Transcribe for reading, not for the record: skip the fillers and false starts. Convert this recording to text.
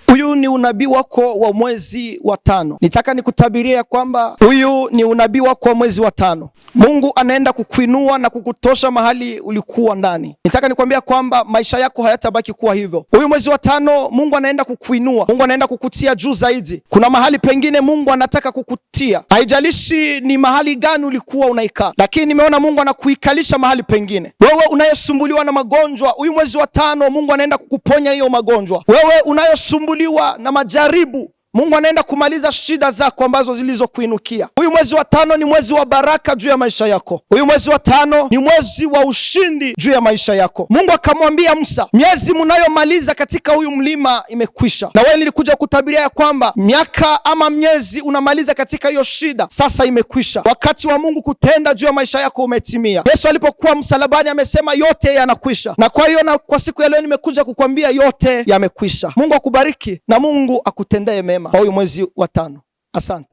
Huyu ni unabii wako wa mwezi wa 5. Nitaka nikutabiria kwamba huyu ni unabii wako wa mwezi wa 5. Mungu anaenda kukuinua na kukutosha mahali ulikuwa ndani. Nitaka nikwambia kwamba maisha yako hayatabaki kuwa hivyo. Huyu mwezi wa 5 Mungu anaenda kukuinua. Mungu anaenda kukutia juu zaidi. Kuna mahali pengine Mungu anataka kukutia. Haijalishi ni mahali gani ulikuwa unaikaa, lakini nimeona Mungu anakuikalisha mahali pengine. Wewe unayesumbuliwa na magonjwa, huyu mwezi wa 5 Mungu anaenda kukuponya hiyo magonjwa. Wewe unayosumbuliwa na majaribu, Mungu anaenda kumaliza shida zako ambazo zilizokuinukia. Huyu mwezi wa 5 ni mwezi wa baraka juu ya maisha yako. Huyu mwezi wa 5 ni mwezi wa ushindi juu ya maisha yako. Mungu akamwambia Musa, miezi mnayomaliza katika huyu mlima imekwisha. Na wewe nilikuja kutabiria ya kwamba miaka ama miezi unamaliza katika hiyo shida sasa imekwisha. Wakati wa Mungu kutenda juu ya maisha yako umetimia. Yesu alipokuwa msalabani amesema yote yanakwisha. Na kwa hiyo na kwa siku ya leo nimekuja kukwambia yote yamekwisha. Mungu akubariki na Mungu akutendee mema kwa huyu mwezi wa 5. Asante.